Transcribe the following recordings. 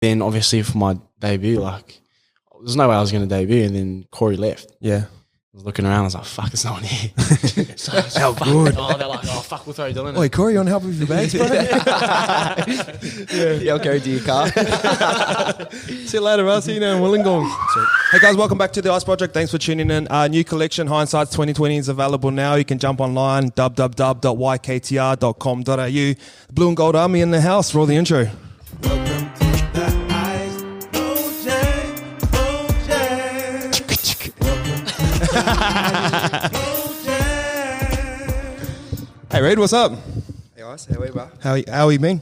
Then obviously for my debut, like there's no way I was going to debut, and then Corey left. Yeah. I was looking around, I was like, fuck, there's no one here. So How good. Oh, they're like, oh, fuck, we'll throw Dylan in. Oi, Corey, you want to help with your bags, bro? Yeah, I'll go to your car. See you later, I'll see you now in Wollongong. Hey guys, welcome back to the Ice Project. Thanks for tuning in. New collection, Hindsight's 2020, is available now. You can jump online, www.yktr.com.au. The Blue and Gold Army in the house. Roll the intro. Welcome to the Ice Project. Welcome to the Ice Project. Hey, Reid, what's up? Hey guys, how are you, bro? How you been?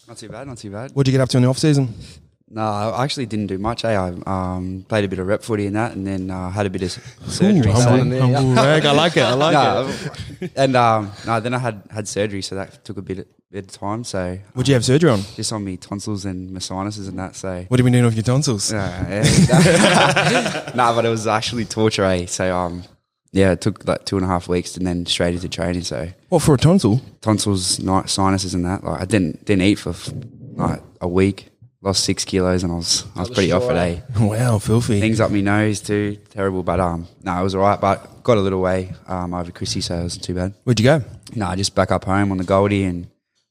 Not too bad, not too bad. What'd you get up to in the off-season? No, I actually didn't do much. I played a bit of rep footy and that, and then had a bit of surgery. Humble rag. I like it, I like it. And then I had surgery, so that took a bit of time. So What'd you have surgery on? just on me tonsils and my sinuses and that. So What have you been doing with your tonsils? but it was actually torture. So it took like 2.5 weeks and then straight into training. So What, for a tonsil? tonsils, sinuses and that. Like I didn't eat for like a week. Lost 6 kilos and I was pretty off it. Wow, filthy. Things up my nose too, terrible. But it was alright. But got a little way over Chrissy, so it wasn't too bad. Where'd you go? Just back up home on the Goldie and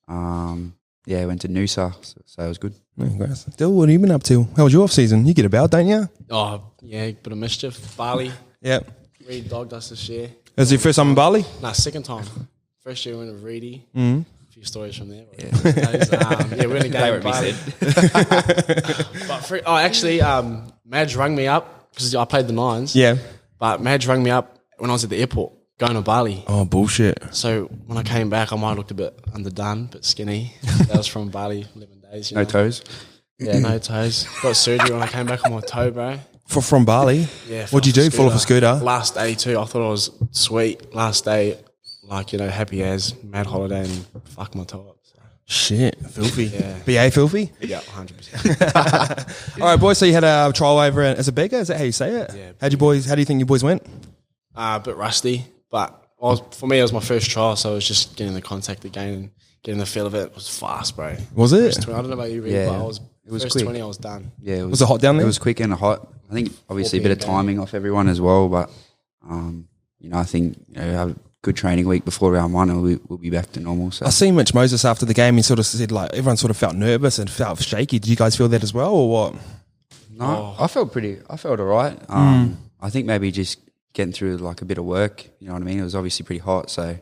went to Noosa, so it was good. Oh, congrats. Dill, what have you been up to? How was your off-season? You get about, don't you? Oh, yeah, bit of mischief. Bali. Yep. Reedy dogged us this year. Was it your first time in Bali? Nah, second time. First year we went with Reedy. Mm-hmm. A few stories from there. We're in a game with Bali. Madge rang me up because I played the Nines. Yeah. But Madge rang me up when I was at the airport going to Bali. Oh, bullshit. So when I came back, I might have looked a bit underdone, but skinny. That was from Bali, 11 days. No toes. Yeah, no toes. Got surgery when I came back on my toe, bro. From Bali? Yeah. What'd you do? Fall off a scooter? Last day too. I thought I was sweet. Last day, happy as, mad holiday, and fuck my toe up. So. Shit, filthy. Yeah. BA filthy? Yeah, 100%. All right, boys, so you had a trial over as a beggar? Is that how you say it? Yeah. How do you think your boys went? A bit rusty, but for me, it was my first trial, so it was just getting the contact again and getting the feel of it. It was fast, bro. Was it? I don't know about you, Reed, Yeah. but it was First quick. 20, I was done. Yeah, Was it hot down there? It was quick and hot. I think obviously a bit of 4 p.m. timing off everyone as well, but I think have a good training week before round one, and we'll be back to normal. So I seen Mitch Moses after the game. He sort of said like everyone sort of felt nervous and felt shaky. Did you guys feel that as well, or what? no, I felt all right. I think maybe just getting through like a bit of work. You know what I mean? It was obviously pretty hot, so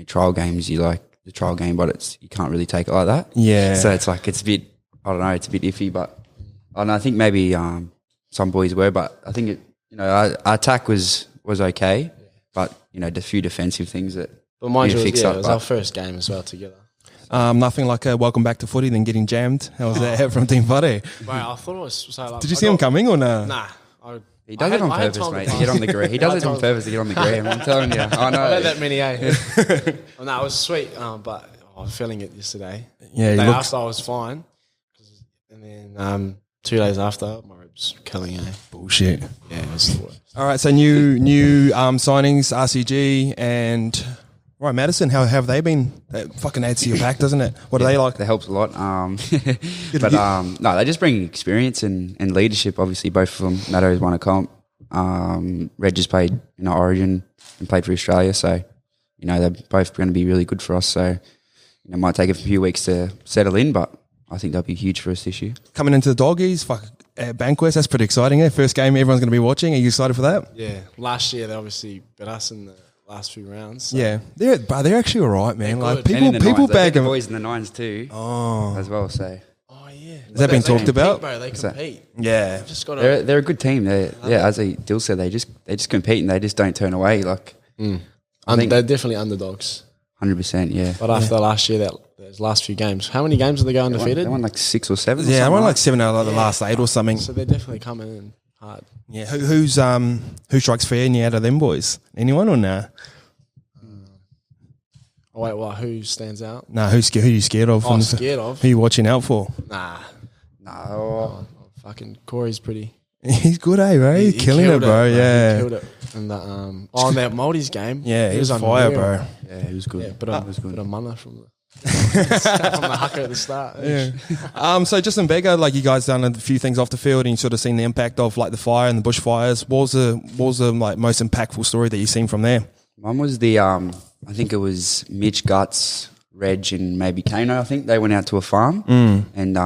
trial games, you like the trial game, but you can't really take it like that. Yeah. So it's like it's a bit, I don't know, it's a bit iffy, but I think maybe some boys were, but I think our attack was okay, but a few defensive things that But mind need you, to fix it up. was but our first game as well together. Nothing like a welcome back to footy than getting jammed. How was that from Team Footy? Bro, I thought it was so like. Did you see him coming or no? Nah. he does it on purpose, mate, to get on the gram. He does it on purpose to get on the gram. I'm telling you. I know. I had that many, eh? No, it was sweet, but I was feeling it yesterday. Yeah, The he day looks after I was fine, and then 2 days after my ribs killing, eh? bullshit. Yeah, it was the worst. All right, so new signings, RCG and right, Madison. How have they been? That fucking adds to your pack, doesn't it? What are they like? That helps a lot. No, they just bring experience and leadership. Obviously, both of them. Matto has won a comp. Reg just played in Origin and played for Australia, so they're both going to be really good for us. So it might take a few weeks to settle in, but I think they'll be huge for us this year. Coming into the Doggies, Banquest, that's pretty exciting. First game everyone's going to be watching. Are you excited for that? Yeah, last year they obviously beat us in the last few rounds. So. Yeah, they're actually all right, man. They're Like good. And in the people nines. They bag beat the them. boys in the nines too, as well. So Oh yeah, Has that been talked about? Bro, they that? compete. Yeah, Just got to. they're a good team. As Dill said, they just compete and they just don't turn away. Like I think They're definitely underdogs. 100%. Yeah. But after last year, those last few games, how many games did they go undefeated? They won like 6 or 7. yeah. I something won like 7 out of the last 8 or something. So they're definitely coming in hard. Yeah, who strikes fear in you out of them boys? Anyone or nah? Oh, wait, what? Who stands out? Nah, who you scared of? Oh, scared of? Who you watching out for? Nah. No. Fucking Corey's pretty. He's good, bro. He's killing it, killed bro. Yeah. He killed it. And on that Maldives game. Yeah, he was unreal. fire, bro. Yeah, he was good. Yeah, bit of mana from the From the haka at the start. Yeah. So just in Bega, like you guys done a few things off the field, and you sort of seen the impact of like the fire and the bushfires. What was the like most impactful story that you seen from there? Mine was the I think it was Mitch, Guts, Reg, and maybe Kano. I think they went out to a farm, and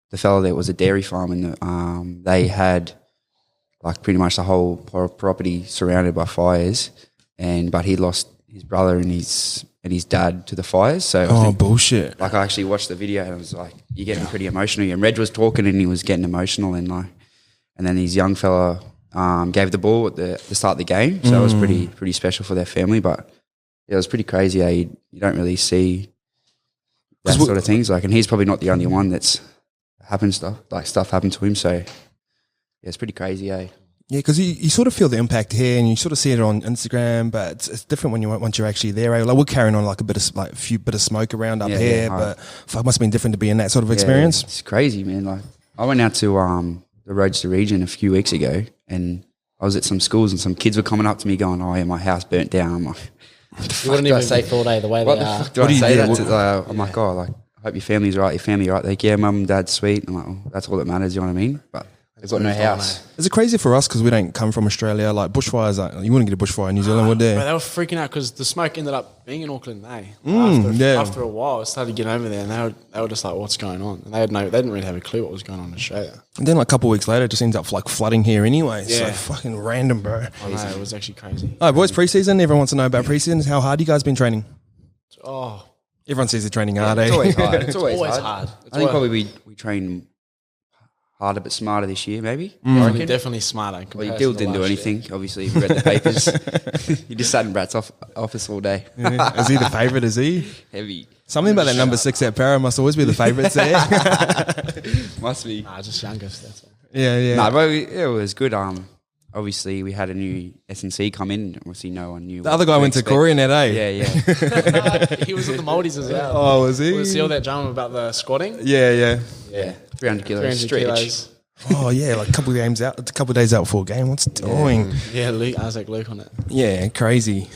the fella there was a dairy farm, and they had like pretty much the whole property surrounded by fires, but he lost his brother and his dad to the fires. So I think, bullshit! like I actually watched the video and I was like, "You're getting pretty emotional." And Reg was talking and he was getting emotional, and then his young fella gave the ball at the start of the game, so it was pretty special for their family. But yeah, it was pretty crazy. You don't really see that sort of things. Like, and he's probably not the only one that's stuff happened to him. So yeah, it's pretty crazy. Yeah, because you sort of feel the impact here, and you sort of see it on Instagram, but it's different once you're actually there. Like we're carrying on like a few bit of smoke around up here, but it must have been different to be in that sort of experience. It's crazy, man. Like I went out to the Roadster region a few weeks ago, and I was at some schools, and some kids were coming up to me going, "Oh, yeah, my house burnt down." I'm like, you wouldn't even say all day the way they are. Do I say that? I'm like, "Oh, like I hope your family's right. Your family right?" Like, yeah, mum and dad's sweet. I'm like, well, that's all that matters. You know what I mean? But they've got no house. Is it crazy for us because we don't come from Australia? Like bushfires, like, you wouldn't get a bushfire in New Zealand, would they? Bro, they were freaking out because the smoke ended up being in Auckland. After a while, it started getting over there, and they were just like, "What's going on?" And they didn't really have a clue what was going on in Australia. And then like a couple of weeks later, it just ends up like flooding here anyway. Yeah. So fucking random, bro. I know, it was actually crazy. All right, boys, preseason. Everyone wants to know about preseason. How hard you guys been training? Oh, Everyone says they're training hard. It's Eh? always hard. It's always always hard. hard. I think probably we train harder but smarter this year, maybe. definitely smarter. in Well, you comparison still to didn't do last anything. Obviously, you read the papers. You just sat in Brad's office all day. Yeah. Is he the favourite? Is he? Heavy. Something about that number 6 at Para must always be the favourites there. Must be. year. Nah, just youngest. That's all. Yeah. No, but it was good. Obviously, we had a new S&C come in. Obviously, no one knew. The other guy went to Corey in that, eh? Yeah. He was with the Maldies as well. Oh, was he? Was he all that drama about the squatting? Yeah. 300 kilos 300 stretch. kilos. Oh, yeah, like a couple of days out before a game. What's it doing? Yeah, Luke, Isaac Luke on it. Yeah, crazy.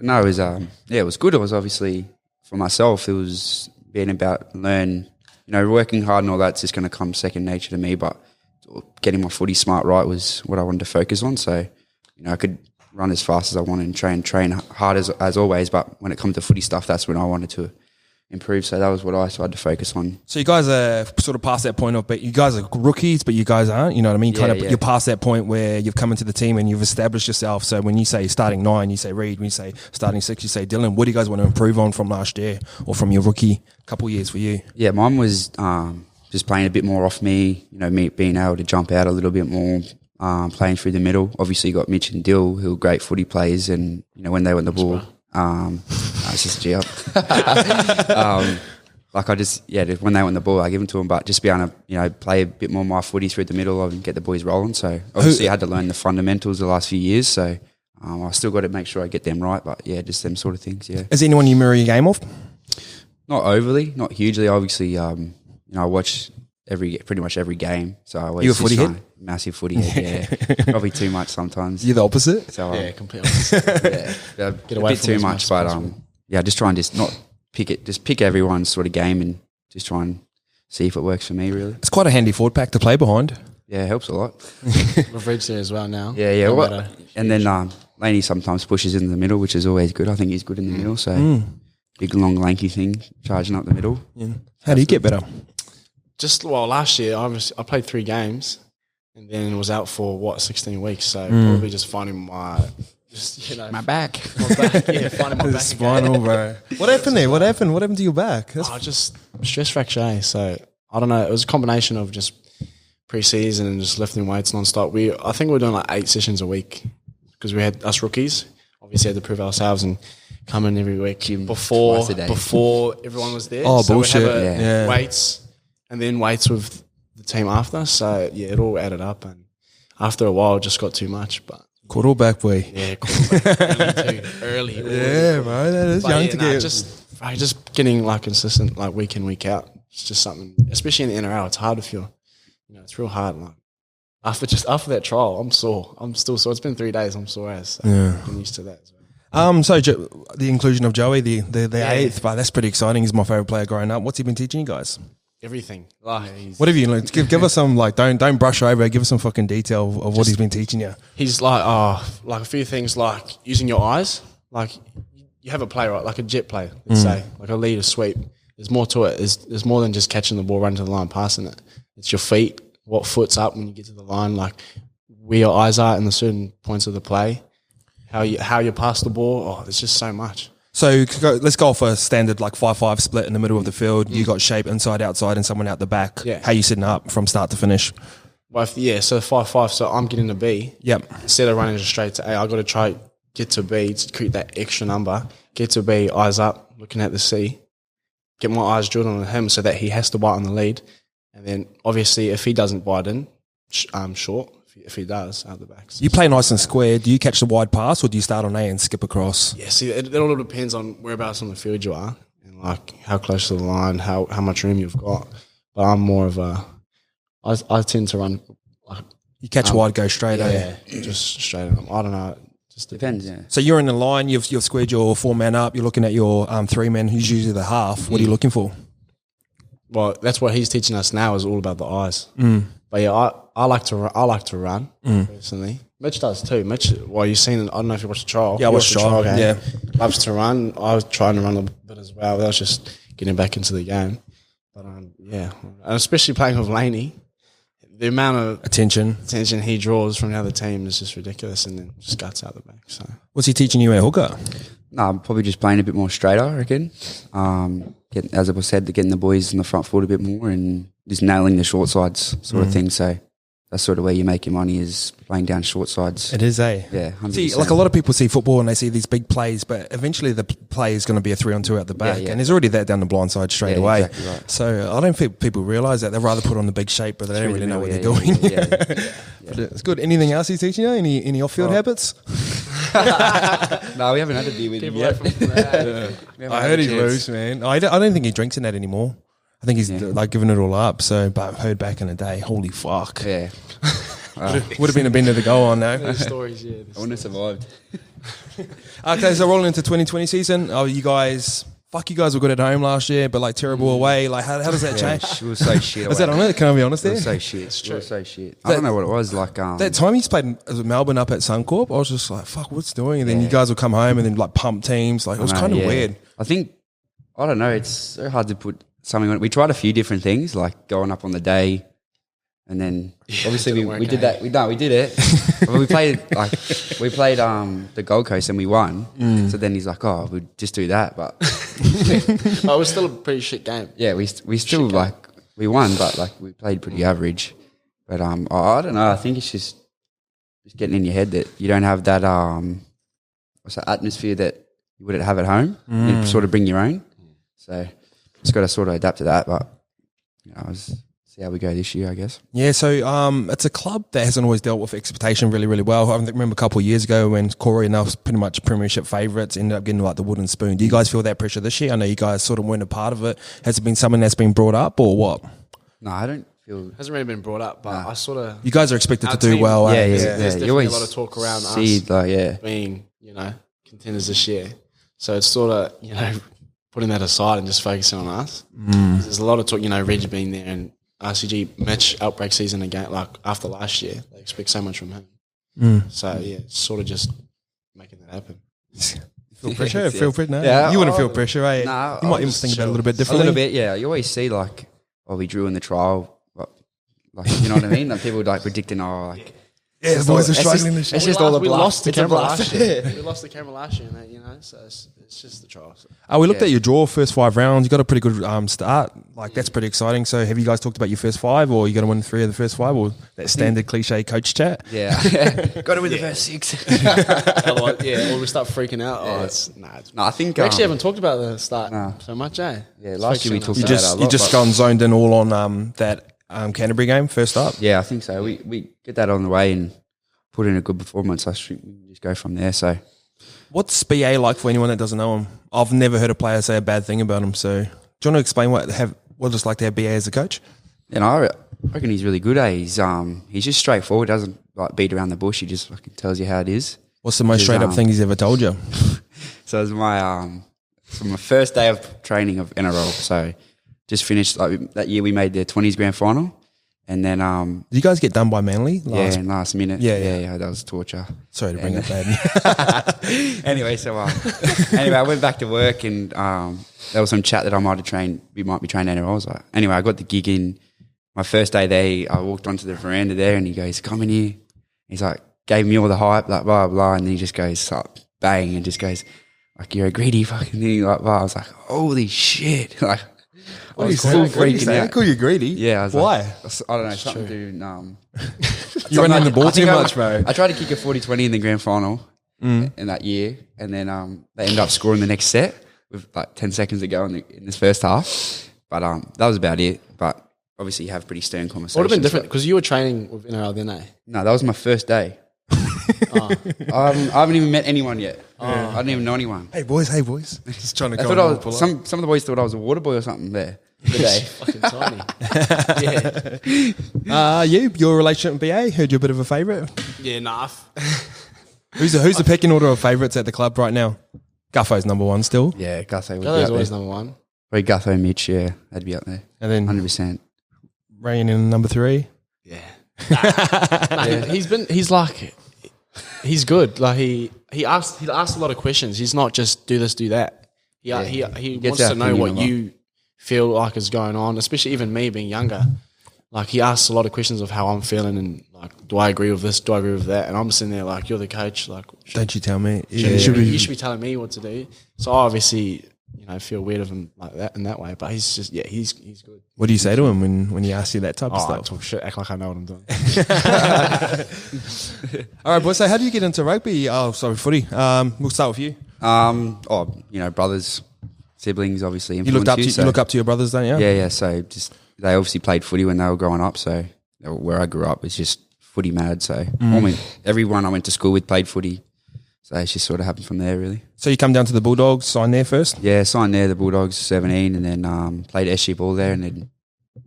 No, it was it was good. It was obviously for myself. It was being about working hard and all that's just going to come second nature to me. But getting my footy smart right was what I wanted to focus on. So I could run as fast as I wanted and train hard as always. But when it comes to footy stuff, that's when I wanted to improve. So that was what I started to focus on. So you guys are sort of past that point of, but you guys are rookies, but you guys aren't, you know what I mean? You're past that point where you've come into the team and you've established yourself. So when you say starting 9, you say Reed. When you say starting 6, you say Dylan. What do you guys want to improve on from last year or from your rookie couple of years for you? Yeah, mine was just playing a bit more off me, me being able to jump out a little bit more, playing through the middle. Obviously you got Mitch and Dill, who are great footy players, and when they went the ball, it's just a G up. When they went the ball, I give them to them, but just be able to, play a bit more my footy through the middle and get the boys rolling. So obviously I had to learn the fundamentals the last few years. So I still got to make sure I get them right, but yeah, just them sort of things. Yeah. Is anyone you mirror your game off? Not overly, not hugely. Obviously, I watch pretty much every game. So I always you a footy head? Massive footy head. Yeah, probably too much sometimes. You're the opposite. So Yeah, completely opposite. Get away a bit too much, but just try and just not pick it. Just pick everyone's sort of game and just try and see if it works for me. Really, it's quite a handy forward pack to play behind. Yeah, it helps a lot. With Reg there as well now. Yeah. And then Laney sometimes pushes into the middle, which is always good. I think he's good in the middle. So big, long, lanky thing, charging up the middle. Yeah. How do you get better? Last year I played 3 games and then was out for 16 weeks. So probably just finding my back. Finding my back. Spinal, bro. What happened there? What happened to your back? Just stress fracture. So I don't know. It was a combination of just pre-season and just lifting weights non-stop. I think we were doing like 8 sessions a week because we had us rookies. Obviously had to prove ourselves and come in every week before everyone was there. Oh, so bullshit. We'd have weights and then weights with the team after. So yeah, it all added up, and after a while, it just got too much. But quarterback boy. Yeah, quarterback early. Yeah, bro, that is young to get. Just getting like consistent, like week in, week out. It's just something, especially in the NRL. It's hard to feel. It's real hard. Like after that trial, I'm sore. I'm still sore. It's been 3 days. I'm sore as. So I'm used to that as well. The inclusion of Joey, the 8th, but that's pretty exciting. He's my favourite player growing up. What's he been teaching you guys? Everything. Like, what have you learned? Give us some, like, don't brush over. Give us some fucking detail of what he's been teaching you. He's like a few things, like using your eyes. Like, you have a play, right? Like a jet play, let's say, like a lead, a sweep. There's more to it. There's more than just catching the ball, running to the line, passing it. It's your feet, what foot's up when you get to the line, like where your eyes are in the certain points of the play, how you pass the ball. Oh, there's just so much. So let's go off a standard like 5-5 split in the middle of the field. You got shape inside, outside, and someone out the back. Yeah. How you setting up from start to finish? Well, so 5-5. So I'm getting to B. Yep. Instead of running just straight to A, I got to try get to B to create that extra number. Get to B, eyes up, looking at the C. Get my eyes drilled on him so that he has to bite on the lead. And then obviously if he doesn't bite in, short. If he does, out the back. You play nice and square. Do you catch the wide pass or do you start on A and skip across? Yeah, see, it all depends on whereabouts on the field you are and like how close to the line, how much room you've got. But I'm more of I tend to run. Like, you catch wide, go straight. Yeah, just straight. I don't know. Just Depends, yeah. So you're in the line. You've squared your 4-man up. You're looking at your 3-man, who's usually the half. What are you looking for? Well, that's what he's teaching us now. Is all about the eyes. But yeah, I like to run personally. Mitch does too. Mitch, well, you've seen. I don't know if you watched the trial. Yeah, I watched the trial. Game. Yeah, loves to run. I was trying to run a bit as well. That was just getting back into the game. But yeah, and especially playing with Laney, the amount of attention he draws from the other team is just ridiculous, and then just guts out the back. So, what's he teaching you at hooker? No, I'm probably just playing a bit more straighter, I reckon. As I said, getting the boys in the front foot a bit more and just nailing the short sides sort of thing. So that's sort of where you make your money, is playing down short sides. It is, eh? Yeah, 100%. See, like a lot of people see football and they see these big plays, but eventually the play is going to be a 3-on-2 out the back, and there's already that down the blind side straight away. Exactly right. So I don't think people realise that. They'd rather put on the big shape, but they don't really know what they're doing. But it's good. Anything else he's teaching you? Any off-field habits? No, we haven't had a beer with him yet. I heard he's loose, man. I don't think he drinks in that anymore. I think he's like giving it all up. So, but I've heard back in the day, holy fuck. Yeah. Would have been a bender to go on, though. Those stories, yeah. I wouldn't have survived. Okay, so rolling into 2020 season. Oh, you guys were good at home last year, but like terrible away. Like, how does that change? We were so shit. Is that on it? Can I be honest there? We were so shit. We were so shit. I don't know what it was like. That time you played Melbourne up at Suncorp, I was just like, fuck, what's doing? And then you guys would come home and then like pump teams. Like, it was kind of weird. I don't know. It's so hard to put something on it. We tried a few different things, like going up on the day. And then obviously we did that. We did it. But we played the Gold Coast and we won. So then he's like, oh, we'll just do that. But it was still a pretty shit game. Yeah, we still we won, but like we played pretty average. But I don't know. I think it's just getting in your head that you don't have that what's that atmosphere that you would have at home. You sort of bring your own. So just got to sort of adapt to that. But see how we go this year, I guess. Yeah, so it's a club that hasn't always dealt with expectation really, really well. I remember a couple of years ago when Corey and us pretty much premiership favourites ended up getting like the wooden spoon. Do you guys feel that pressure this year? I know you guys sort of weren't a part of it. Has it been something that's been brought up or what? No, I don't feel... It hasn't really been brought up, but I sort of... You guys are expected to do well. There's definitely a lot of talk around us being, contenders this year. So it's sort of, putting that aside and just focusing on us. There's a lot of talk, Reg being there and RCG match outbreak season again, like after last year. They expect so much from him. So, it's sort of just making that happen. Feel pressure? Feel pressure? No? Yeah, you wouldn't feel pressure, eh? Nah, you might even think about it a little bit differently. A little bit, yeah. You always see, we drew in the trial. You know what I mean? Like people predicting, yeah, the boys are struggling this year. It's just all the bluff. We lost the camera last year. We lost the camera last year, so it's just the trial. We looked at your draw first 5 rounds. You got a pretty good start. That's pretty exciting. So have you guys talked about your first 5 or you got to win 3 of the first 5 or that standard cliche coach chat? Yeah. Got to win the first 6. Otherwise, or we start freaking out. No, I think... We actually haven't talked about the start so much, eh? Yeah, last year we talked about it a lot. You just gone zoned in all on that Canterbury game first up? Yeah, I think so. We get that on the way and put in a good performance. I think we just go from there. So, what's BA like for anyone that doesn't know him? I've never heard a player say a bad thing about him. So, do you want to explain what it's like to have BA as a coach? I reckon he's really good. He's just straightforward. Doesn't beat around the bush. He just fucking tells you how it is. What's the most straight up thing he's ever told you? So it was my first day of training of NRL. So just finished that year. We made the 20s grand final, and then did you guys get done by Manly? Last minute. Yeah. That was torture. Sorry to bring that bad. Anyway, I went back to work, and there was some chat that I might be trained NRL. I was like, anyway, I got the gig in my first day there. I walked onto the veranda there, and he goes, "Come in here." He's like, gave me all the hype, like blah blah, and then he just goes bang, and just goes like, "You're a greedy fucking thing," like blah. I was like, "Holy shit!" Like, what are you saying? Freaking out. Call you greedy? Yeah. I was Why? I don't know. Something to you run in the ball too much, bro. I tried to kick a 40-20 in the grand final in that year, and then they ended up scoring the next set with like 10 seconds to go in this first half. But that was about it. But obviously, you have pretty stern conversations. What would have been different? Because you were training with NRL then, eh? No, that was my first day. I haven't even met anyone yet. I didn't even know anyone. Hey boys. Just trying to I go. thought some of the boys thought I was a water boy or something there today. Fucking tiny. Yeah. Your relationship with BA? Heard you're a bit of a favourite. Yeah, nah. Who's the pecking order of favourites at the club right now? Gutho's number one still. Yeah, Gutho would be Gutho's up always there. number one. Probably Gutho, Mitch, yeah, they'd be up there. And then 100%. Rayan in number 3. Yeah. He's good. Like he asks a lot of questions. He's not just do this, do that. He wants to know what you feel like is going on, especially even me being younger. Like he asks a lot of questions of how I'm feeling and like, do I agree with this? Do I agree with that? And I'm sitting there like, you're the coach. Like, don't you tell me? You should be telling me what to do. So I obviously, feel weird of him like that in that way. But he's just, he's good. What do you say to him when he asks you that type of stuff? I talk shit, act like I know what I'm doing. All right, boys. So how do you get into rugby? Oh, sorry, footy. We'll start with you. Brothers, siblings, obviously. You look up to your brothers, don't you? Yeah. So just they obviously played footy when they were growing up. So where I grew up was just footy mad. So everyone I went to school with played footy. So it's just sort of happened from there, really. So you come down to the Bulldogs, sign there first? Yeah, signed there, the Bulldogs, 17, and then played SG ball there, and then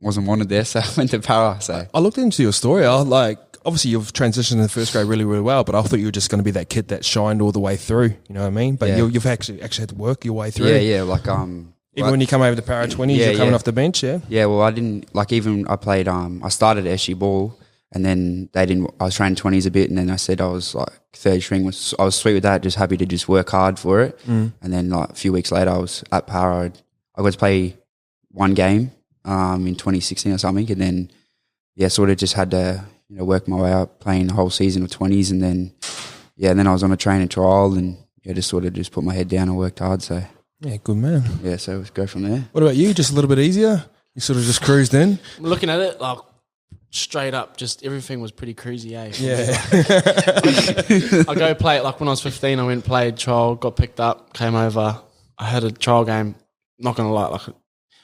wasn't wanted there, so I went to Para. So I looked into your story. Obviously you've transitioned in the first grade really, really well, but I thought you were just going to be that kid that shined all the way through. You know what I mean? But you've actually had to work your way through. Yeah. Like even when you come over to Para 20s, you're coming off the bench. Yeah. Yeah. Well, I didn't I played. I started at SG ball. And then I was training 20s a bit, and then I said I was like third string. I was sweet with that, just happy to just work hard for it. And then like a few weeks later, I was at Para. I got to play one game in 2016 or something, and then sort of just had to work my way up, playing the whole season of 20s, and then I was on a training trial, and just sort of just put my head down and worked hard. So yeah, good man. Yeah, so let's go from there. What about you? Just a little bit easier? You sort of just cruised in? Looking at it, like straight up, just everything was pretty cruisy, eh? Yeah. I go play it, like when I was 15, I went played trial, got picked up, came over. I had a trial game, not going to lie, like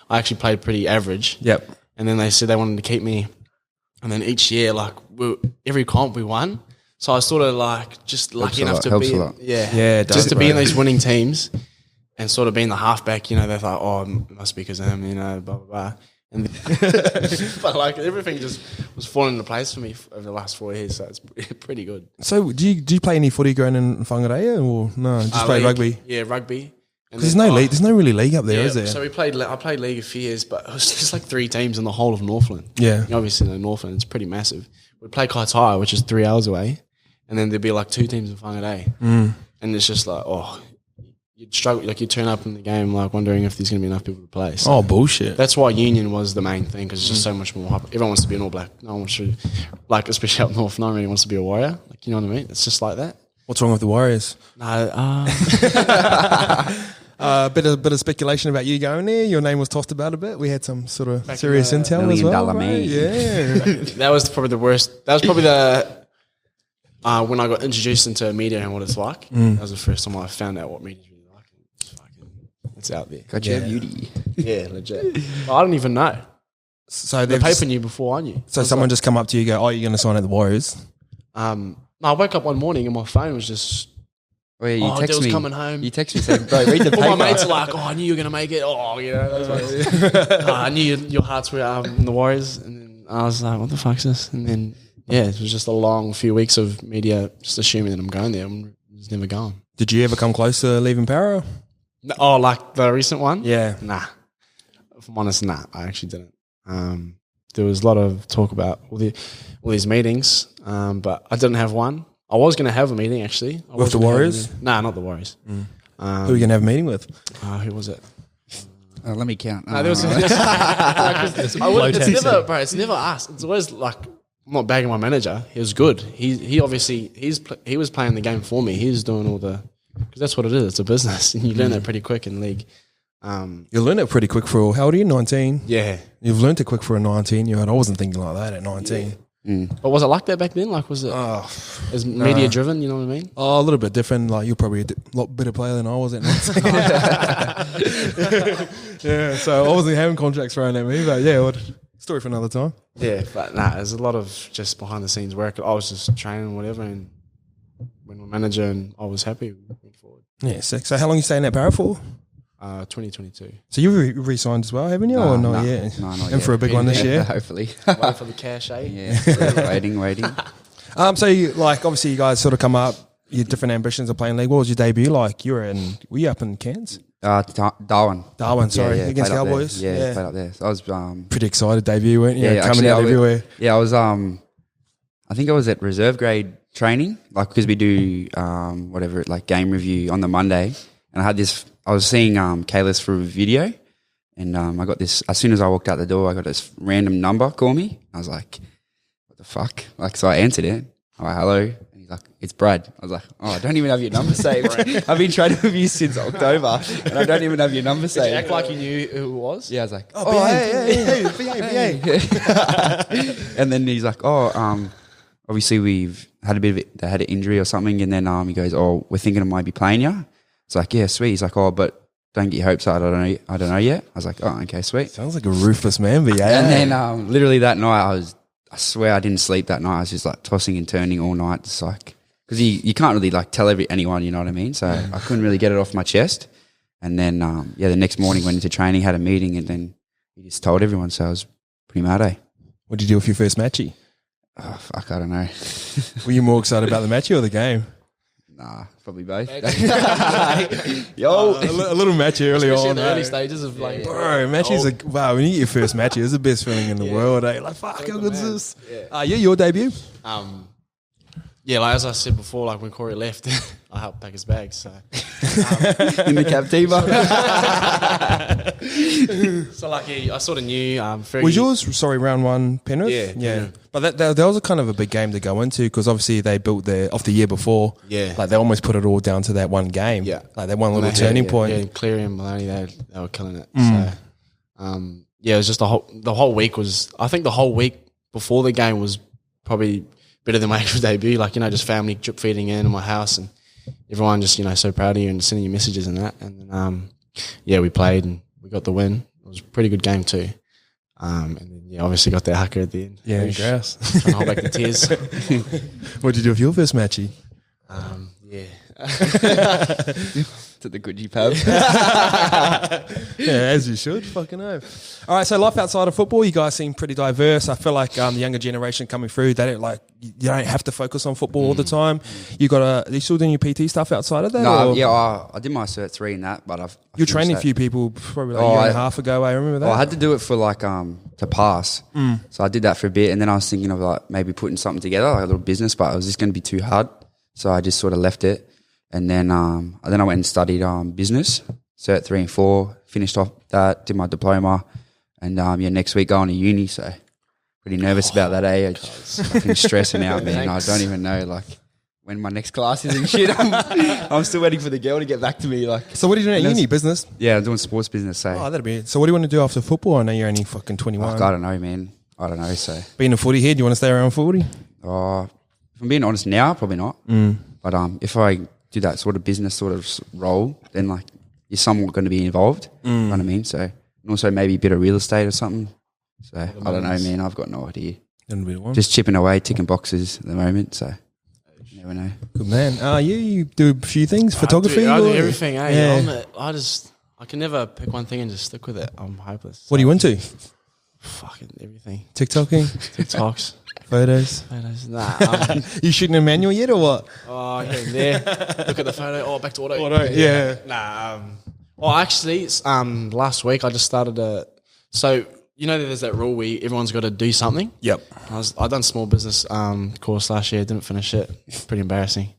I actually played pretty average. Yep. And then they said they wanted to keep me. And then each year, like every comp we won. So I was sort of like just lucky enough to be just to be in these winning teams and sort of being the halfback, they're like, oh, it must be because of him, blah, blah, blah. And but like everything just was falling into place for me over the last 4 years, so it's pretty good. So do you play any footy growing in Whangarei or no? Just play rugby? Yeah, rugby. Because there's no league. There's no really league up there, is there? So I played league a few years, but it was just like 3 teams in the whole of Northland. Yeah, obviously in Northland it's pretty massive. We'd play Kaitaia, which is 3 hours away, and then there'd be like 2 teams in Whangarei, and it's just like you'd struggle, like you turn up in the game like wondering if there's going to be enough people to play. So bullshit. That's why Union was the main thing, because it's just so much more. Everyone wants to be an All Black. No one wants to, like especially up north, no one really wants to be a Warrior. Like, you know what I mean? It's just like that. What's wrong with the Warriors? No, bit of speculation about you going there. Your name was tossed about a bit. We had some sort of back serious intel as well. Right? Yeah, that was probably the worst. That was probably the when I got introduced into media and what it's like. That was the first time I found out what media. It's out there. Got your beauty. Yeah, legit. I don't even know. So they're papering you before I knew. So someone just come up to you and go, oh, you're going to sign at the Warriors? No, I woke up one morning and my phone was just... Oh, yeah, you text me. Coming home. You text me saying, bro, read the paper. All my mates are like, I knew you were going to make it. I knew your hearts were in the Warriors. And then I was like, what the fuck's this? And then, it was just a long few weeks of media just assuming that I'm going there. I'm was never going. Did you ever come close to leaving Para? No, oh, like the recent one? Yeah. Nah. If I'm honest, nah. I actually didn't. There was a lot of talk about all these meetings, but I didn't have one. I was going to have a meeting, actually. With the Warriors? Nah, not the Warriors. Who are you going to have a meeting with? Who was it? Let me count. No, there was. It's never us. It's always like, I'm not bagging my manager. He was good. He obviously he was playing the game for me. He was doing all the, because that's what it is. It's a business, and you learn that pretty quick in league. You learned it pretty quick for, how old are you? 19? Yeah. You've learned it quick for a 19-year-old. I wasn't thinking like that at 19. But was it like that back then? Like, was it as media driven? You know what I mean? Oh, a little bit different. Like, you're probably a lot better player than I was at 19. Yeah, so I wasn't having contracts thrown at me, but yeah, story for another time. Yeah, but nah, there's a lot of just behind the scenes work. I was just training and whatever, and when my manager, and I was happy moving forward. Yeah, sick. So how long you staying at Para for? 2022. So you re-signed as well, haven't you? Or not yet? No, not and yet. for a big one this year? Hopefully. Wait for the cash, eh? Yeah, waiting. So you, like, obviously you guys sort of come up, your different ambitions of playing league. What was your debut like? Were you up in Cairns? Darwin. Sorry, against played up Cowboys. there. Yeah, played up there. So I was pretty excited debut, weren't you? Yeah, coming out everywhere. Yeah, I was. I think I was at reserve grade training, like, because we do like game review on the Monday, and I had this. I was seeing Kalis through a video, and I got this. As soon as I walked out the door, I got this random number call me. I was like, "What the fuck?" Like, so I answered it. I'm like, "Hello." And he's like, "It's Brad." I was like, "Oh, I don't even have your number saved. I've been training with you since October, and I don't even have your number saved." Did you act like you knew who it was? Yeah, I was like, Oh, hey, and then he's like, obviously we've had they had an injury or something, and then he goes, "Oh, we're thinking I might be playing you." It's like, "Yeah, sweet." He's like, "Oh, but don't get your hopes up. I don't know yet." I was like, "Oh, okay, sweet." Sounds like a ruthless man, but yeah. And then literally that night, I swear I didn't sleep that night. I was just like tossing and turning all night, just like, because you can't really like tell anyone, you know what I mean? So I couldn't really get it off my chest. And then the next morning went into training, had a meeting, and then he just told everyone. So I was pretty mad, eh? What did you do with your first matchy? Oh fuck, I don't know. Were you more excited about the matchy or the game? Nah, probably both. A little matchy early Especially on. in the early stages of like, Bro, matches are, wow, when you get your first matchy, it's the best feeling in the world, eh? Like, fuck, how good is this? Yeah, your debut? Yeah, like as I said before, like when Corey left, I helped pack his bags. So In the Captiva. so like I sort of knew. Was yours, round one Penrith? Yeah. Yeah. But that was a kind of a big game to go into because obviously they built off the year before. Yeah. Like they almost put it all down to that one game. Yeah. Like that one little turning point. Yeah, Cleary and Maloney, they were killing it. So, it was just the whole week was. I think the whole week before the game was probably better than my actual debut. Like, just family drip feeding in my house and everyone just, so proud of you and sending you messages and that. And then, we played and we got the win. It was a pretty good game too. And then, obviously got that haka at the end. Yeah, grass. Trying to hold back the tears. What did you do with your first matchy? To the Gucci pub. Yeah, as you should. Fucking know. All right, so life outside of football, you guys seem pretty diverse. I feel like the younger generation coming through, they don't you don't have to focus on football all the time. Are you still doing your PT stuff outside of that? No, I did my Cert 3 in that, but You're training a few people probably like a year and a half ago. I remember that. I had to do it for to pass. So I did that for a bit, and then I was thinking of like maybe putting something together, like a little business, but it was just going to be too hard. So I just sort of left it. And then I went and studied business, Cert 3 and 4, finished off that, did my diploma, and next week going to uni, so pretty nervous about that, eh? Just fucking stressing out, man. I don't even know, like, when my next class is and shit. I'm still waiting for the girl to get back to me. Like, so what are you doing at uni? Business? Yeah, I'm doing sports business, so. Oh, that'd be it. So what do you want to do after football? I know you're only fucking 21. I don't know, man. I don't know, so. Being a footy head, you want to stay around 40? Oh, if I'm being honest now, probably not. But if I do that sort of business sort of role, then like you're somewhat going to be involved. You know what I mean? So, and also maybe a bit of real estate or something. So I don't know, man. I've got no idea. Just chipping away, ticking boxes at the moment. So you never know. Good man. You do a few things, photography. I do everything. Yeah. I can never pick one thing and just stick with it. I'm hopeless. What are you into? Fucking everything. TikToking, TikToks. Photos. Nah. You shooting a manual yet or what? Oh, here and there. Look at the photo. Oh, back to auto. Yeah. Nah. Well, actually, last week I just started So you know, there's that rule where everyone's got to do something. Yep. I done small business course last year. Didn't finish it. Pretty embarrassing.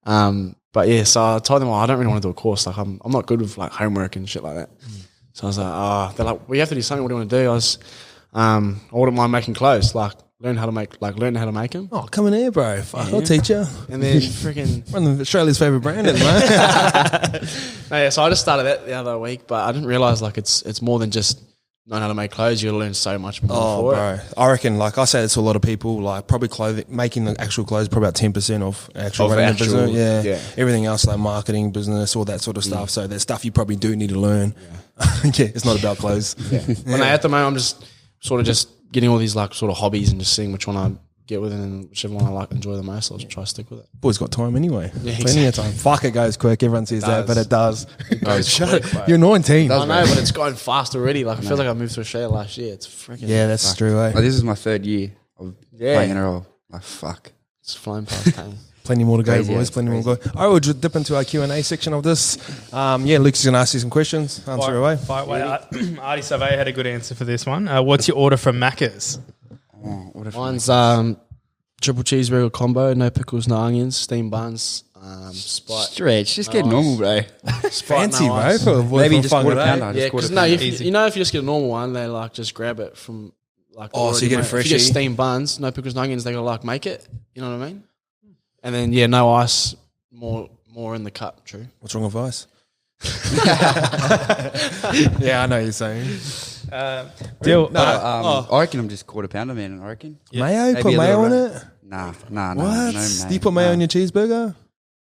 But yeah, so I told them, I don't really want to do a course. Like I'm not good with like homework and shit like that. So I was like, they're like, we have to do something. What do you want to do? I wouldn't mind making clothes. Like learn how to make them. Oh, come in here, bro. Fuck, I'll teach you. And then freaking One of Australia's favourite brand, man. no, yeah. So I just started that the other week, but I didn't realize like it's more than just knowing how to make clothes. You learn so much more. Bro, I reckon. Like I say this to a lot of people. Like probably making the actual clothes probably about 10% of actual running a business. Yeah. Everything else like marketing, business, all that sort of stuff. So there's stuff you probably do need to learn. Yeah, it's not about clothes. When at the moment I'm just sort of just getting all these like sort of hobbies and just seeing which one I get with, and then whichever one I like enjoy the most, I'll just try to stick with it. Boys got time anyway. Yeah, Plenty of time. Fuck, it goes quick. Everyone says that, but it does. Shut quick, it. bro. You're 19. I know, but it's going fast already. Like I feel like I moved to Australia last year. It's freaking Yeah, that's true. Eh? Like, this is my 3rd year of playing NRL. Like fuck. It's flying past. Hey. Plenty more to go, Crazy, boys. yeah, Plenty more to go. I will just dip into our Q&A section of this. Luke's going to ask you some questions. Answer away. Fight away. Artie Survey had a good answer for this one. What's your order from Macca's? Oh, what if Mine's triple cheeseburger combo, no pickles, no onions, steamed buns, Sprite. Stretch, just no get ice. normal, bro. Sprite, Fancy, no bro. ice. For Maybe just quarter pounder. pounder. Yeah, Just quarter because no, pounder. if you just get a normal one, they like just grab it from like. Oh, so you get a If you get freshie. steamed buns, no pickles, no onions, they gotta like make it. You know what I mean? And then no ice, more in the cup. True. What's wrong with ice? Yeah, I know what you're saying. Dill, I reckon I'm just quarter pounder, man. I reckon. Mayo? Maybe Put a mayo little on it? Nah, What? no mayo. Do you put mayo on your cheeseburger?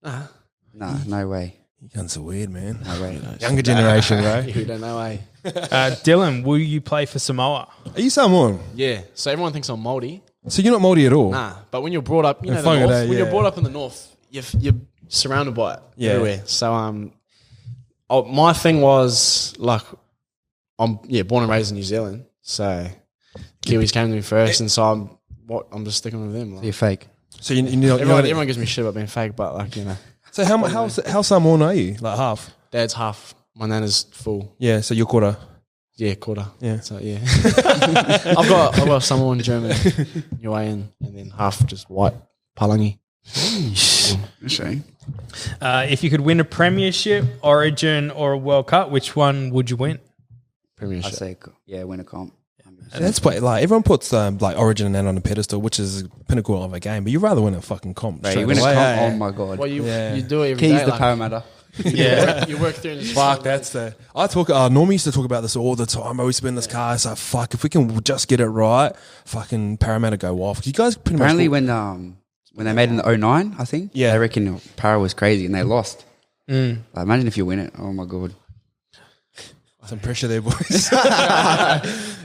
Nah, no way. You guys are weird, man. No way. Younger generation, bro. You don't know, eh? Dylan, will you play for Samoa? Are you Samoan? Yeah. So everyone thinks I'm Māori. So you're not Māori at all? Nah, but when you're brought up, you know, the Whangarei, north, when you're yeah. brought up in the north, you're surrounded by it everywhere. So my thing was like, I'm born and raised in New Zealand, so Kiwis came to me first, and so I'm just sticking with them. Like, You're fake. So you know, everyone gives me shit about being fake, but like So how Samoan are you? Like half? Dad's half, my nana's full. Yeah, so you're quarter. Yeah, quarter. Yeah. So yeah, I've got Samoan, German, Niuean, and then half just white Palangi. Shame. If you could win a premiership, Origin, or a World Cup, which one would you win? Premiership. I'd say, win a comp. That's why, like, everyone puts like Origin and that on a pedestal, which is the pinnacle of a game. But you'd rather win a fucking comp. Bro, straight you win a away, comp, eh? oh my god. Well, you Yeah. do it every Keys day. to like, Parramatta. Yeah. you work through. This Fuck, that's the. I talk. Normie used to talk about this all the time. I always spend in this car. It's like, fuck, if we can just get it right, fucking Parramatta go off. You guys pretty Apparently, much. when they made it in the 09, I think, Yeah. they reckon Para was crazy and they lost. Mm. Like, imagine if you win it. Oh my god. Some pressure there, boys.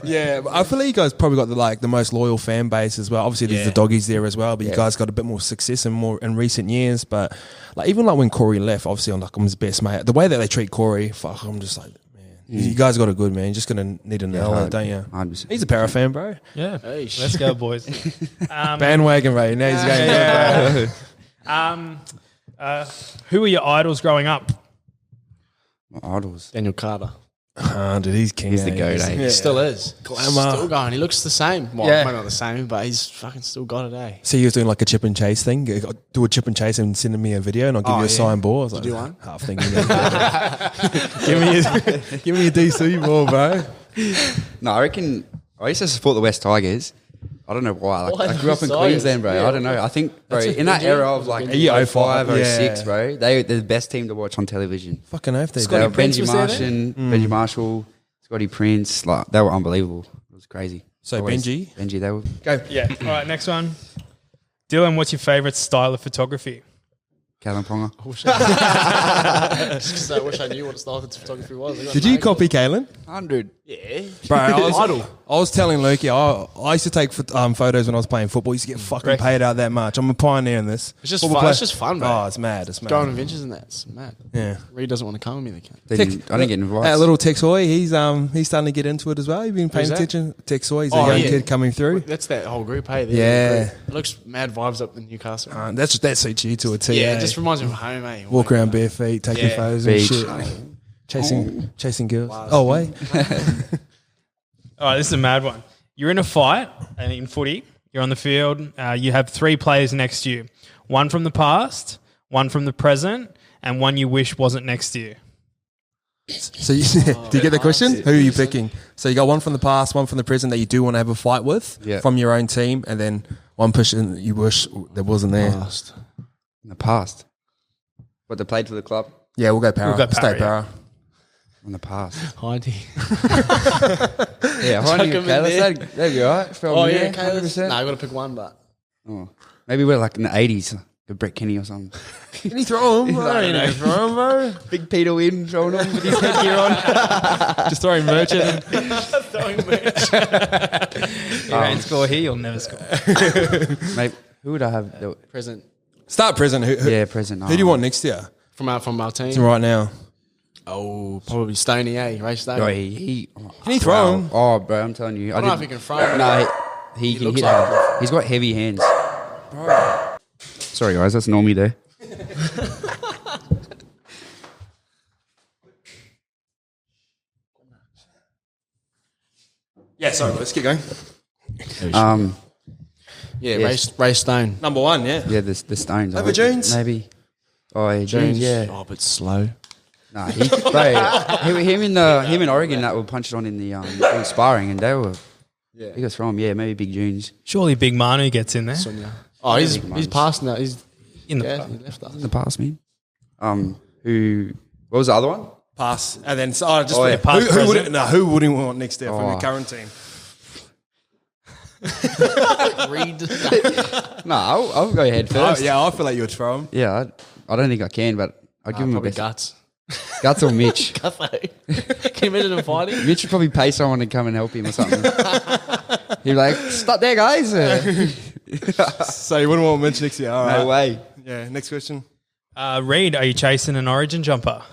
Yeah, but I feel like you guys probably got the most loyal fan base as well. Obviously, there's the doggies there as well, but you guys got a bit more success in recent years. But like even like when Corey left, obviously I'm his best mate. The way that they treat Corey, fuck, I'm just like, man, you guys got it good, man. You're just gonna need to nail it, don't you? 100%. He's a para fan, bro. Yeah. Hey, Let's go, boys. Bandwagon, right? Now he's going. Who were your idols growing up? My idols. Daniel Carter. Dude, he's king. He's the goat, eh? He still is. Glamour. Still going. He looks the same. Well, Yeah. maybe not the same, but he's fucking still got it, eh? So he was doing like a chip and chase thing. Do a chip and chase and send me a video, and I'll give you a signed ball. I was like, do one? half thinking. give me a DC ball, bro. No, I reckon I used to support the West Tigers. I don't know why. Like, Why I grew up in the Tigers? Queensland, bro. Yeah. I don't know. I think, bro, in that era of like Yeah, 05, 06, yeah. bro, they're the best team to watch on television. Fucking oath, they They were Prince Benji was there Benji Marshall, Scotty Prince. Like, they were unbelievable. It was crazy. So Benji? Benji, they were. go. Yeah. All right, next one. Dylan, what's your favourite style of photography? Calvin Ponga. Just 'cause I wish I knew what style of photography was. Did you copy Kalen? 100. Yeah. Bro, I was telling Lukey, I used to take photos when I was playing football. I used to get fucking paid out that much. I'm a pioneer in this. It's just fun. It's just fun, bro. Oh, it's mad. It's mad. Going on adventures and that. It's mad. Yeah. Reed doesn't want to come with me. I didn't get invited. That little Tex Hoy, he's starting to get into it as well. You've been paying attention? Tex Hoy, he's a young kid coming through. That's that whole group, hey? Yeah. It looks mad vibes up in Newcastle. That suits you to a T. Yeah, it just reminds me of home, eh? Walk around bare feet, taking photos and Beach. shit. Chasing girls. Oh, wait. All right, this is a mad one. You're in a fight in footy. You're on the field. You have 3 players next to you. One from the past, one from the present, and one you wish wasn't next to you. So do you get the question? Who are you picking? So you got one from the past, one from the present that you do want to have a fight with from your own team, and then one person you wish that wasn't there. In the past. What, they played for the club? Yeah, we'll go Para. We'll go Para, Stay Para. In the past. Heidi. Yeah, Heidi and Kayla, that'd be all right. Kayla's. Nah, I got to pick one, but. Oh, maybe we're like in the 80s, like Brett Kenny or something. Can you throw him? Throw him, bro. Big Peter Wynn throwing him with his headgear on. Just throwing merch at him. Throwing merch. He won't score here, you'll never score. Mate, who would I have? Present. Start present. Who, present. Who do you want next year? From our team. Right now. Oh, probably Stoney, Ray Stoney. Oh, Can he throw him? Oh, bro, I'm telling you. I don't know if he can throw him. No, he can hit him. He's got heavy hands. Bro. Sorry, guys, that's Normie there. Yeah, sorry, let's keep going. Yeah, Ray Stone. Number 1, yeah. Yeah, the Stones. Over Jones? Maybe. Oh, yeah, Jones, yeah. Oh, but slow. Nah, him in Oregon that were punched on in the sparring, and they were. Yeah, he got thrown. Yeah, maybe Big Junes. Surely Big Mahoney gets in there. Oh, he's passed now. He's in the he left us. In the past, man. What was the other one? Pass. And then who wouldn't want next year from your current team? Reed. No, I'll go ahead first. I feel like you would throw him. Yeah, I don't think I can, but I'll give him a best. Guts. Guts or Mitch. Can you imagine him fighting? Mitch would probably pay someone to come and help him or something. He'd be like, stop there, guys. So you wouldn't want Mitch next year? All right. No way. Yeah, next question. Reed, are you chasing an Origin jumper?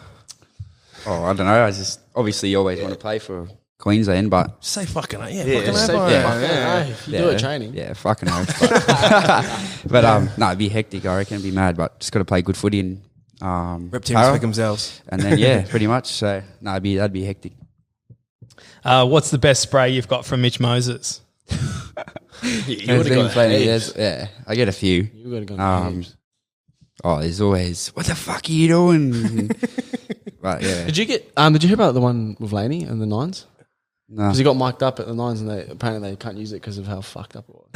Oh, I don't know. I just obviously always want to play for Queensland, but say fucking fucking if you do it training. Yeah, fucking hell. But no, it'd be hectic. I reckon it'd be mad, but just got to play good footy and rep teams pick themselves, and then pretty much. So no, that'd be hectic. What's the best spray you've got from Mitch Moses? You would have got heaps. Yeah, I get a few. You would have got heaps. Oh, there's always, what the fuck are you doing? Right, yeah. Did you hear about the one with Laney and the Nines? No. Because he got mic'd up at the Nines and apparently they can't use it because of how fucked up it was.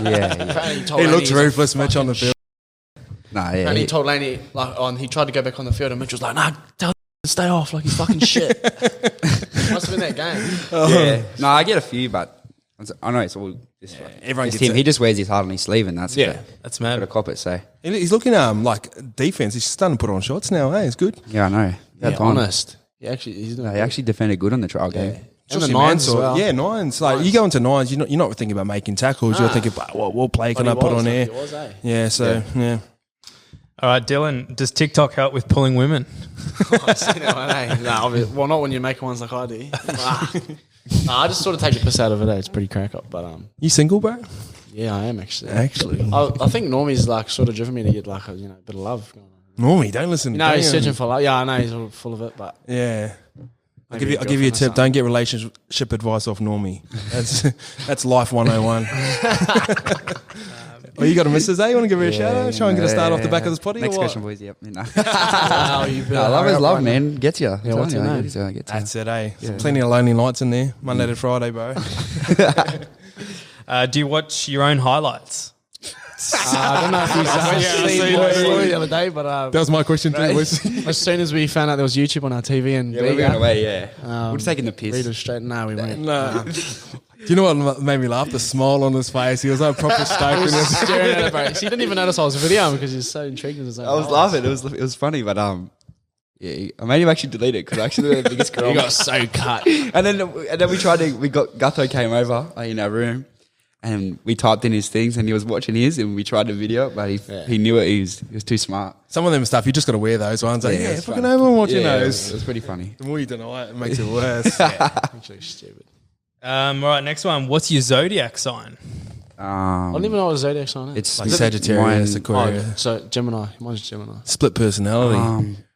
Yeah. He looked ruthless, Mitch, on the field. Nah, yeah. And he told Laney, he tried to go back on the field and Mitch was like, nah, tell him to stay off, like he's fucking shit. Must have been that game. Yeah. No, I get a few, but I know it's all just everyone gets him. it. He just wears his heart on his sleeve and that's that's mad. Got to cop it, so. He's looking like defense. He's starting to put on shots now. Hey, it's good. Yeah, I know. Honest. He actually defended good on the trial game. And the Nines as well. Yeah, Nines. Like you go into Nines, you're not thinking about making tackles. You're thinking, what play can I put on here? Yeah, so yeah. All right, Dylan, does TikTok help with pulling women? Well, not when you're making ones like I do. I just sort of take the piss out of it. It's pretty crack up, but You single, bro? Yeah, I am actually. I think Normie's like sort of driven me to get like a bit of love going on. Normie, don't listen. He's searching for love. Yeah, I know he's all full of it, but yeah. I'll give you a tip. Don't get relationship advice off Normie. That's life 101. You got a missus, eh? You want to give her a shout out? Try and get a start off the back of this potty. Next or what? question, boys. Yep. No. Love is love, man. Gets you. Yeah, what's your name? That's it, eh? Yeah. Plenty of lonely nights in there. Monday to Friday, bro. Do you watch your own highlights? I don't know if you've seen my story the other day, but that was my question too. As soon as we found out there was YouTube on our TV and we went away, we're just taking the piss. Read it straight. No, we went. No. Do you know what made me laugh? The smile on his face. He was like proper stoked. Staring at it, bro. He didn't even notice I was videoing because he was so intrigued with his own. I was laughing. It was funny, but Yeah, I made him actually delete it because I actually did the biggest You scroll. got so cut. And then Gutho came over in our room and we typed in his things and he was watching his and we tried to video it, but he knew it. He was too smart. Some of them stuff, you just got to wear those ones. Like, yeah, it's fucking fun. everyone watching Yeah, those. it was pretty funny. The more you deny it, it makes it worse. Actually, stupid. All right, next one. What's your zodiac sign? I don't even know what zodiac sign is. It's Like Sagittarius, Aquarius. Oh, so Gemini. Mine's Gemini. Split personality.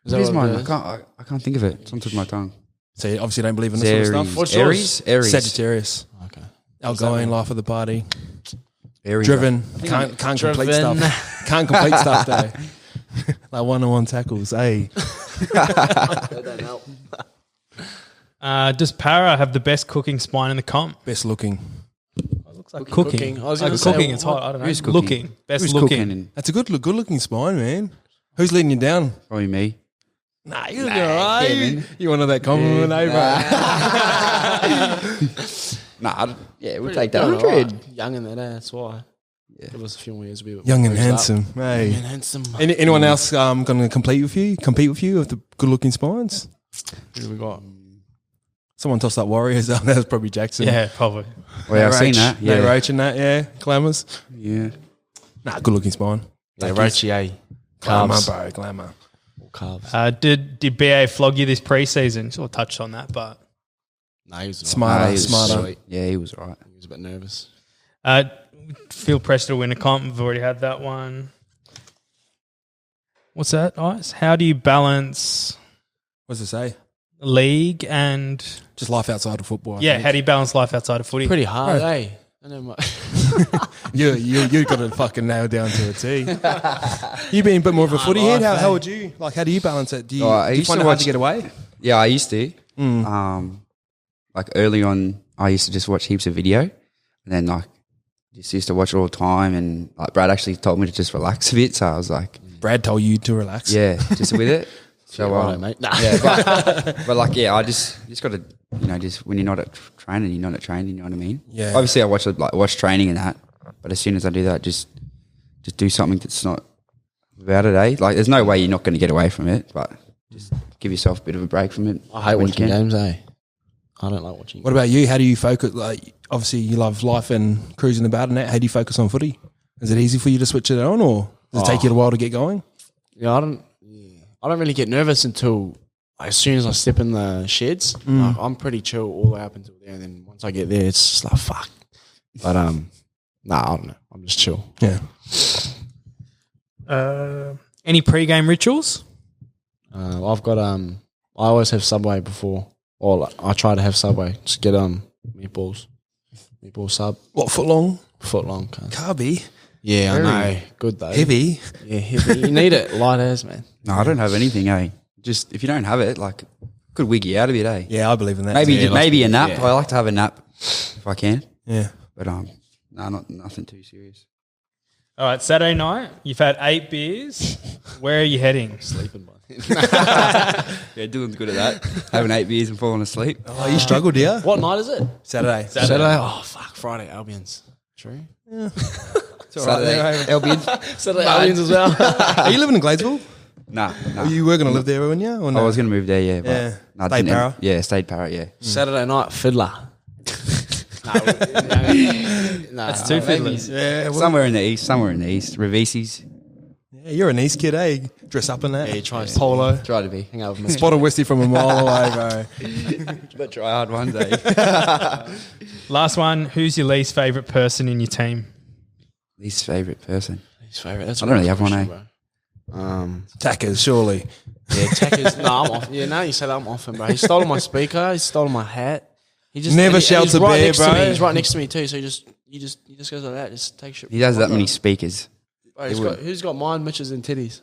Is What that is what mine? it is? I can't think of it. It's on the tip of my tongue. So you obviously don't believe in this sort of stuff. What's Aries? Aries. Sagittarius. Okay. Outgoing, life of the party. Aries. Driven. Can't complete Driven. stuff. Can't complete stuff though. Like one-on-one tackles. Hey. That don't help. Does Para have the best cooking spine in the comp? Best looking. Looks like cooking. I was Like gonna say, cooking. It's hot. I don't know. Who's cooking? Looking. Best Who's looking. cooking? And That's a good looking spine, man. Who's leading you down? probably me. Nah, you're looking alright. Kevin. You wanted that compliment, eh, bro? We'll take that. Doing 100. alright. Young in there, that's why. Yeah. Give us a few more years to be Young and bruised up. handsome. Hey. Young and handsome. Anyone else going to compete with you with the good looking spines? Who we got? Someone tossed up Warriors. That was probably Jackson. Yeah, probably. Oh, yeah, I've seen that. Yeah. Yeah. Roach and that, yeah. Glamours. Yeah. Nah, good looking spine. Yeah, Rochier. Glamour, Calves. bro. Glamour. Calves. Did BA flog you this preseason? Sort of touched on that, but No, he was Smarter, he was smarter. sweet. Yeah, he was right. He was a bit nervous. feel pressure to win a comp. We've already had that one. What's that, Ice? How do you balance What's it say? league and Just life outside of football. I yeah? think. How do you balance life outside of footy? Pretty hard, eh? I know my You got it fucking nailed down to a T. You being a bit more of a footy head. How would you how do you balance it? Do you, I do you used find to it hard watch- to get away? Yeah, I used to. Like early on, I used to just watch heaps of video, and then like just used to watch it all the time. And like Brad actually told me to just relax a bit, so I was like, Brad told you to relax. yeah, just with it. So righto, mate. Nah. yeah, but like yeah, I just got to just when you're not at training, you're not at training. You know what I mean? Yeah. Obviously, I watch training and that, but as soon as I do that, just do something that's not about it. Like there's no way you're not going to get away from it, but just give yourself a bit of a break from it. I hate when you watching can. games, eh? I don't like watching. What about you? How do you focus? Like, obviously, you love life and cruising about and that. How do you focus on footy? Is it easy for you to switch it on, or does it take you a while to get going? Yeah, I don't really get nervous until as soon as I step in the sheds. Like, I'm pretty chill all the way up until there, and then once I get there, it's just like fuck. But nah, I don't know. I'm just chill. Yeah. Any pre-game rituals? I've got I always have Subway before, or like, I try to have Subway. Just get meatball sub, What, foot long? foot long. Kind Carby? Yeah, I know. Good though. Heavy? Yeah, heavy. You need it light as man. No, I don't have anything. Just if you don't have it, like could wig you out of it. Yeah, I believe in that. Maybe too. maybe a nap. yeah. I like to have a nap if I can, Yeah. but nothing too serious. All right, Saturday night. You've had 8 beers. Where are you heading? Sleeping by. Yeah, Dylan's good at that. Having 8 beers and falling asleep. Oh, you struggled, do you? What night is it? Saturday. Saturday. Oh fuck, Friday Albions. True. Saturday, Albion. Saturday Albions as well. Are you living in Gladesville? Nah. You were going to live there, weren't you? Or no? I was going to move there, yeah. But Yeah. no, I Stayed didn't Para? Yeah, stayed Para, yeah. Saturday night fiddler. That's two fiddlers. Yeah, well, Somewhere in the east. Revisi's. yeah, you're an East kid, eh? Dress up in that. Yeah, he tries Polo. Try to be. hang out with me. Spot a Westie from a mile away, bro. But try hard one day. Last one. Who's your least favourite person in your team? Least favourite person. His favourite. That's I don't really have one, question, bro. Tackers, surely. Yeah, Tackers. No, I'm off. Yeah, now you say that, I'm off him, bro. He stole my speaker. He stole my hat. He just Never and shouts he's a right bear, next to bro. me. He's right next to me too. So he just goes like that. Just take shit. He does that Bro, many speakers. who's got mine, Mitch's and Titties?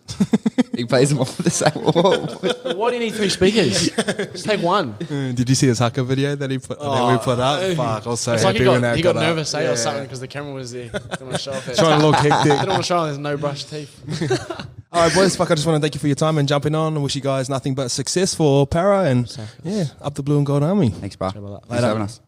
He plays them off the same wall. Why do you need 3 speakers? Just take one. Did you see his Hucker video that he put, that we put up? Fuck, I was so It's like happy when that he got up. nervous, eh, Yeah. or something because the camera was there. Didn't want to show off it. Trying to look hectic. Didn't want to show off there's no brush teeth. All right, boys, fuck, I just want to thank you for your time and jumping on. I wish you guys nothing but success for Para and, yeah, up the Blue and Gold Army. Thanks, Bar. Thanks for Later. having us.